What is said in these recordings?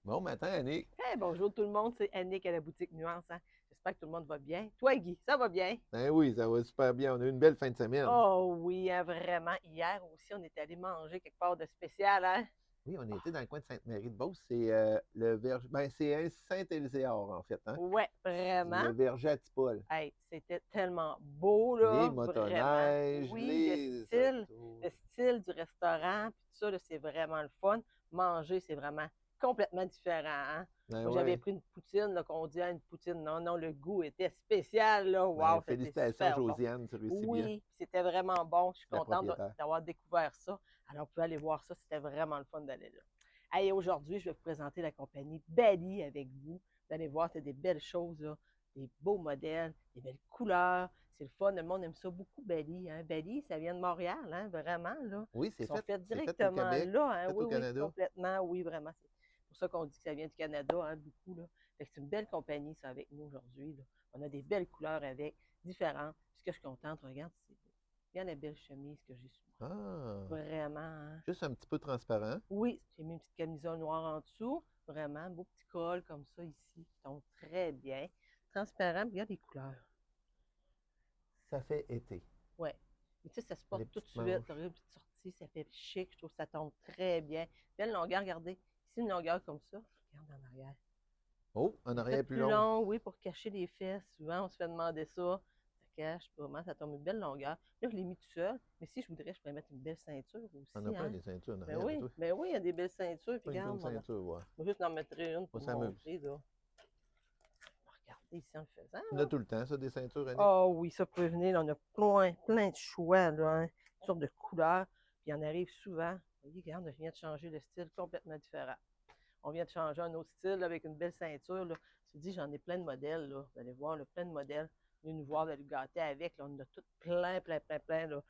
Bon matin, Annick. Hey, bonjour tout le monde, c'est Annick à la boutique Nuance. Hein? J'espère que tout le monde va bien. Toi, Guy, ça va bien? Ben oui, ça va super bien. On a eu une belle fin de semaine. Oh oui, hein, vraiment. Hier aussi, on est allé manger quelque part de spécial, hein? Oui, on Oh, était dans le coin de Sainte-Marie-de-Beauce. C'est le verger. Ben, c'est un Saint-Élyséor, en fait, hein? ouais, Le vraiment. verger à Tipol. Hey, c'était tellement beau, Les là, vraiment. motoneiges, Oui, les le autos. style du restaurant, puis tout ça, là, c'est vraiment le fun. Manger, c'est vraiment complètement différent, hein? Ben Moi, j'avais ouais. pris une poutine, là, qu'on dit, ah, une poutine. Non, non, le goût était spécial, là. Ben, Wow, c'était félicitations, super bon. Josiane, tu réussis bien, Oui, c'était vraiment bon. Je suis la contente propriétaire. d'avoir découvert ça. Alors, vous pouvez aller voir ça. C'était vraiment le fun d'aller là. Hey, aujourd'hui, je vais vous présenter la compagnie Bali avec vous. Vous allez voir, c'est des belles choses, là, des beaux modèles, des belles couleurs. C'est le fun. Le monde aime ça beaucoup, Bali. Hein? Bali, ça vient de Montréal, hein? Vraiment, là. Oui, Ils sont faits c'est fait au directement Québec, là. Hein? fait Oui, au oui, Canada. complètement. Oui, vraiment. C'est pour ça qu'on dit que ça vient du Canada, hein, beaucoup, là. Fait que c'est une belle compagnie, ça, avec nous aujourd'hui, là. On a des belles couleurs avec, différentes. Puis ce que je suis contente, regarde, c'est beau. Regarde la belle chemise que j'ai sur Ah, moi. Vraiment, hein? juste un petit peu transparent. Oui, j'ai mis une petite camisole noire en dessous. Vraiment, un beau petit col comme ça ici, qui tombe très bien. Transparent, puis regarde les couleurs. Ça fait été. Ouais. Mais tu sais, ça se Les porte tout de petites suite. manches. Tu une petite sortie, ça fait chic. Je trouve que ça tombe très bien. Belle longueur, regardez. Ici, une longueur comme ça. Regarde en arrière. Oh, en C'est arrière fait plus plus longue. long, oui, pour cacher les fesses. Souvent, on se fait demander ça. Ça cache pas vraiment, ça tombe une belle longueur. Là, je l'ai mis tout seul. Mais si je voudrais, je pourrais mettre une belle ceinture On a aussi, plein hein? des ceintures en arrière de toi. Ben oui, il y a des belles ceintures. Puis Pas une regarde, ceinture, ouais. je vais juste en mettre une On pour s'amuse. montrer, là. Regardez ici en le faisant, On a là. tout le temps, ça, des ceintures, Annick. Oh oui, ça peut venir, là, on a plein, plein de choix, là, hein, toutes sortes de couleurs. Puis il en arrive souvent. Vous voyez, regarde, je viens de changer le style complètement différent. On vient de changer un autre style là, avec une belle ceinture. Là. Je te dis, j'en ai plein de modèles. Là. Vous allez voir, là, plein de modèles. Venez nous voir, vous allez gâter avec. Là. On en a tout plein, plein, plein, plein. Là.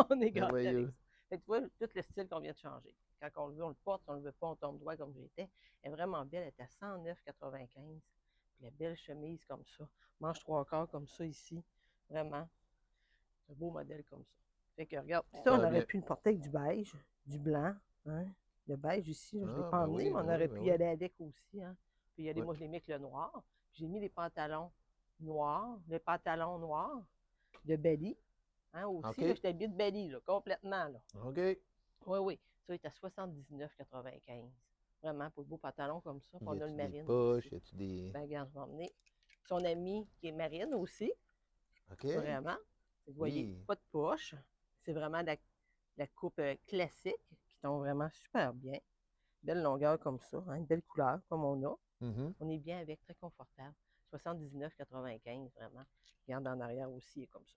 On est gâtés avec Merveilleux. ça. Fait que tu vois, tout le style qu'on vient de changer. Quand on le veut, on le porte. Si on ne le veut pas, on tombe droit comme j'étais. Elle est vraiment belle. Elle est à 109,95. Puis la belle chemise comme ça. Manche trois quarts comme ça ici. Vraiment. C'est un beau modèle comme ça. Fait que regarde, ça, on Super aurait bien. pu le porter avec du beige, du blanc. Hein? Le beige ici, là, je ne l'ai Ah, pas ben emmené, oui, mais on ben oui, aurait ben pu y oui. aller avec aussi. Hein? Puis y aller, Ouais. moi, je l'ai mis avec le noir. J'ai mis les pantalons noirs, les pantalons noirs de Belly. Hein, aussi, là, OK. je t'habille de Belly, là, complètement. Là. OK. Oui, oui. Ça est à 79,95. Vraiment, pour le beau pantalon comme ça. Puis Y on a le a-tu des marine poches? aussi. Y a-tu des. Ben, regarde, je vais emmener son ami qui est marine aussi. OK. Vraiment. Vous voyez, Oui. pas de poche. C'est vraiment la coupe classique qui tombe vraiment super bien. Belle longueur comme ça, hein, une belle couleur comme on a. Mhm. On est bien avec, très confortable. 79,95 vraiment. Regarde en arrière aussi, est comme ça.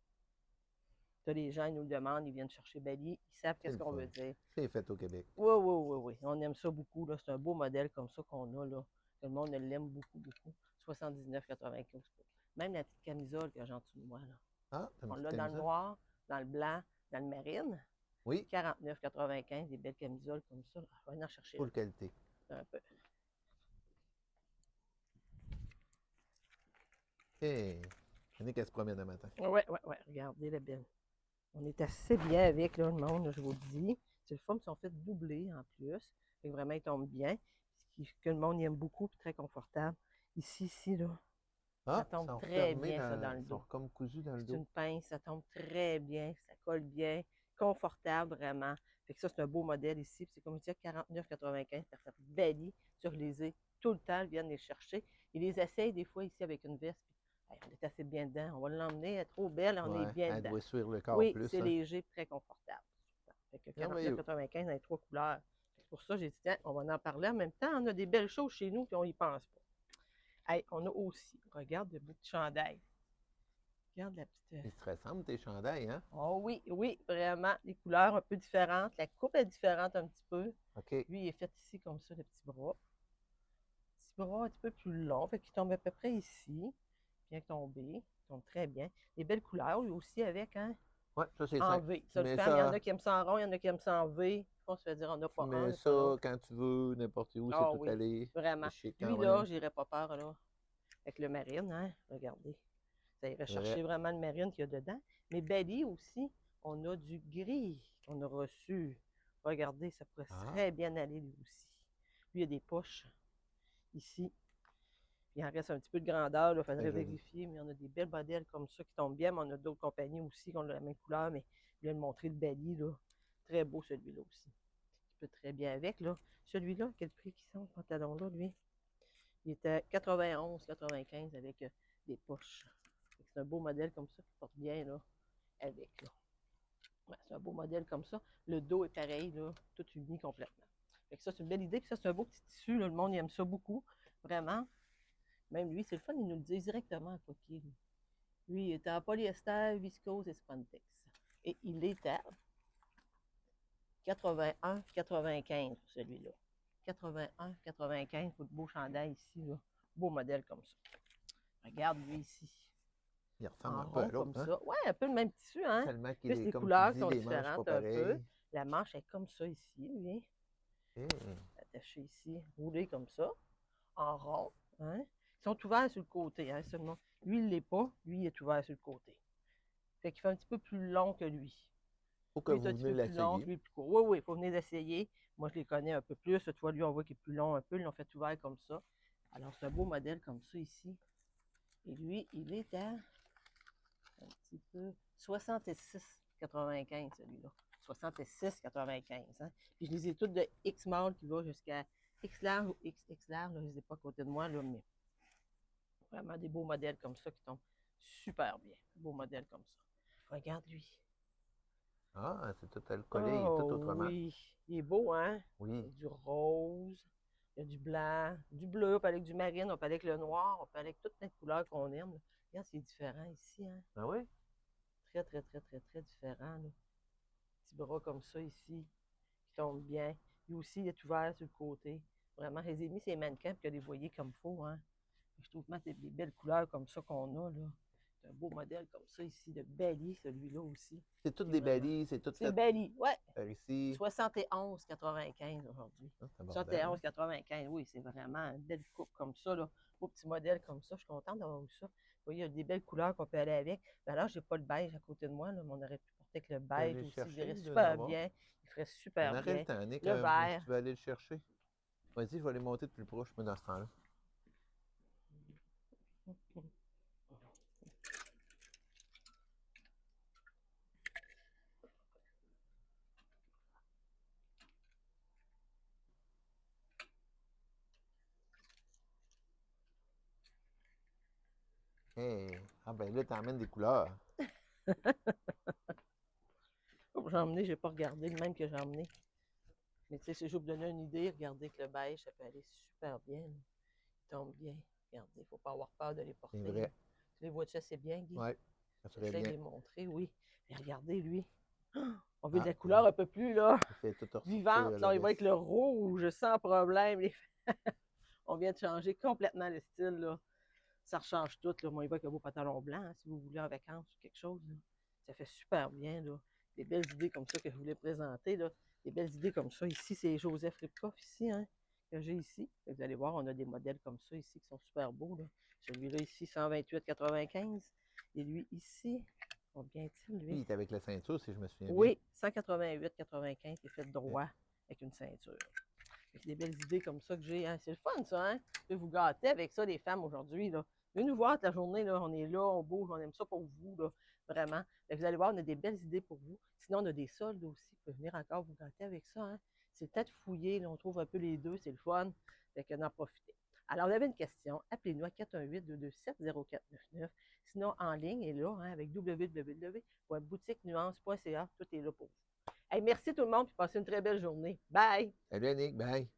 Là, les gens ils nous le demandent, ils viennent chercher Bali, ils savent C'est qu'est-ce le qu'on veut fun. dire. C'est fait au Québec. Oui, oui, oui, oui. On aime ça beaucoup. C'est un beau modèle comme ça qu'on a. Là. Le monde l'aime beaucoup, beaucoup. 79,95. Même la petite camisole que j'ai en dessous de moi. Là. Ah, t'as une On petite l'a dans le camisole? noir, dans le blanc, dans le marine. Oui. 49,95, des belles camisoles comme ça. Je vais aller en chercher Full qualité. un peu. Hey. Annick, elle se promène le matin. Oui, oui, oui. Regardez la belle. On est assez bien avec là, le monde, là, je vous le dis. C'est le fun, ils sont fait doubler en plus. Fait que vraiment, ils tombent bien. Ce qui que le monde aime beaucoup et très confortable. Ici, là, ça Ah, ils tombe sont très refermés bien, ça, dans dans. le Ils sont dos. comme cousus dans le C'est dos. une pince, ça tombe très bien, ça colle bien, confortable vraiment. Fait que ça, c'est un beau modèle ici. C'est comme je disais, 49,95, ça fait Bali. Je les ai tout le temps, ils viennent les chercher. Ils les essayent des fois ici avec une veste. Hey, on est assez bien dedans. On va l'emmener, elle est trop belle, on est Ouais, bien elle dedans. doit suivre le corps Oui, plus, c'est hein. léger, très confortable. Fait que Merveilleux. 49,95 dans les trois couleurs. C'est pour ça, j'ai dit, tiens, on va en parler en même temps. On a des belles choses chez nous, puis on n'y pense pas. Hey, on a aussi, regarde le bout de chandail. Regarde la petite. Ils se ressemblent, tes chandails, hein? Oh oui, oui, vraiment. Les couleurs un peu différentes. La coupe est différente un petit peu. OK. Lui, il est fait ici comme ça, le petit bras. Petit bras un petit peu plus long, fait qu'il tombe à peu près ici. Bien tombé. Il tombe très bien. Les belles couleurs, lui aussi, avec, hein? Ouais, ça, c'est En simple. V. Tu Ça, le mets femme, il y en a ça. qui aiment ça en rond, il y en a qui aiment ça en V. On se fait dire, on n'a Tu pas un, mets n'a pas ça l'autre. quand tu veux, n'importe où, c'est Ah tout oui, allé. C'est vraiment. chic Lui, quand là, même. j'irais pas peur, là, avec le marine, hein? Regardez. Ça irait Vrai. chercher vraiment le marine qu'il y a dedans. Mais Bali aussi, on a du gris qu'on a reçu. Regardez, ça pourrait Ah, très bien aller lui aussi. Lui, il y a des poches. ici. Il en reste un petit peu de grandeur, il faudrait Très joli. vérifier, mais on a des belles modèles comme ça qui tombent bien, mais on a d'autres compagnies aussi qui ont la même couleur, mais je viens de montrer le Bali, là. Très beau celui-là aussi. Il peut très bien avec, là. Celui-là, quel prix qui sont, ce pantalon-là, lui? Il était 91,95 avec des poches. C'est un beau modèle comme ça qui porte bien, là, avec, là. Ouais, c'est un beau modèle comme ça. Le dos est pareil, là, tout uni complètement. Fait que ça, c'est une belle idée. Puis ça, c'est un beau petit tissu, là. Le monde il aime ça beaucoup, vraiment. Même lui, c'est le fun, il nous le dit directement à quoi qu'il est. Lui, il est en polyester, viscose et spandex. Et il est à 81,95 pour celui-là. 81,95 pour le beau chandail ici, là. Beau modèle comme ça. Regarde lui ici. Il ressemble En un peu à rond comme l'autre, hein? ça. Ouais, un peu le même tissu, hein? Seulement qu'il Plus est, les comme tu couleurs dis, sont les manches pas différentes un peu. pareilles. La manche est comme ça ici, lui. Eh, Attaché ici, roulé comme ça, en rond. Hein? Ils sont ouverts sur le côté, hein, seulement. Lui, il ne l'est pas. Lui, il est ouvert sur le côté. Fait qu'il fait un petit peu plus long que lui. faut que Lui, vous c'est un petit venez peu plus long, l'essayer. lui, plus court. Oui, oui, il faut venir l'essayer. Moi, je les connais un peu plus. Tu vois, lui, on voit qu'il est plus long un peu. Ils l'ont fait ouvert comme ça. Alors, c'est un beau modèle comme ça ici. Et lui, il est à un petit peu 66,95 celui-là. 66,95. Hein? Puis je les ai toutes de X small qui va jusqu'à X large ou XX large. Là, je ne les ai pas à côté de moi, là, mais vraiment des beaux modèles comme ça qui tombent super bien. Beaux modèles comme ça. Regarde lui. Ah, c'est tout à le coller, il est tout Oh autrement. oui, il est beau, hein? Il y Oui. a du rose, il y a du blanc, du bleu, on peut aller avec du marine, on peut aller avec le noir, on peut aller avec toutes les couleurs qu'on aime. Là. Regarde, c'est différent ici, hein? Ah oui? Très, très, très, très, très différent. Là. Petit bras comme ça ici, qui tombe bien. Lui aussi, il est ouvert sur le côté. Vraiment, je les ai mis ces mannequins pour que les voyez comme il faut, hein? Je trouve que c'est des belles couleurs comme ça qu'on a, là. C'est un beau modèle comme ça ici, de Bali, celui-là aussi. C'est toutes C'est des vraiment... balises, c'est tout C'est fait Bali, ouais. par ici. 71,95 aujourd'hui. Ah, c'est abordable. 71,95, oui, c'est vraiment une belle coupe comme ça, là. Beau petit modèle comme ça. Je suis contente d'avoir eu ça. Vous voyez, il y a des belles couleurs qu'on peut aller avec. Mais alors, j'ai pas le beige à côté de moi, là, mais on aurait pu porter avec le Tu peux beige aller le aussi. Il chercher, irait il doit en super avoir. bien. Il ferait On super aurait bien. le temps, Nick, Le si vert. tu veux aller le chercher. Vas-y, je vais aller monter de plus proche, moi, dans ce temps-là. Hey. Ah ben là, t'emmènes des couleurs. Oh, j'ai emmené, j'ai pas regardé, le même que j'ai emmené. Mais tu sais, si je vous donner une idée, regardez que le beige, ça peut aller super bien. Là. Il tombe bien. Regardez, il ne faut pas avoir peur de les porter. C'est vrai. Tu les vois-tu assez bien, Guy? Oui, ça ferait J'essaie de bien. les montrer, oui. Mais regardez, lui. On veut de Ah, la couleur un peu plus, là, il fait tout ressortir vivante. le Là, il va avec reste. le rouge, sans problème. On vient de changer complètement le style, là. Ça rechange tout, là. Moi, il va avec un beau pantalon blanc, hein, si vous voulez, en vacances ou quelque chose, là. Ça fait super bien, là. Des belles idées comme ça que je voulais présenter, là. Des belles idées comme ça. Ici, c'est Joseph Ripkoff, ici, hein, que j'ai ici. Vous allez voir, on a des modèles comme ça ici qui sont super beaux, là. Celui-là, ici, 128,95. Et lui, ici, combien est-il, Lui, lui? il est avec la ceinture, si je me souviens bien. Oui, 188,95, qui est fait droit avec une ceinture. Fait que des belles idées comme ça que j'ai. Hein. C'est le fun, ça, hein? Je peux vous gâter avec ça, les femmes, aujourd'hui, là. Venez nous voir toute la journée, là. On est là, on bouge, on aime ça pour vous, là. Vraiment. Fait que vous allez voir, on a des belles idées pour vous. Sinon, on a des soldes aussi. Vous pouvez venir encore vous gâter avec ça, hein? C'est peut-être fouillé, là. On trouve un peu les deux, c'est le fun. Fait que d'en profiter. Alors, vous avez une question, appelez-nous à 418-227-0499. Sinon, en ligne, et là, hein, avec www.boutiquenuance.ca, tout est là pour vous. Hey, merci tout le monde, puis passez une très belle journée. Bye! Salut, Nick. Bye.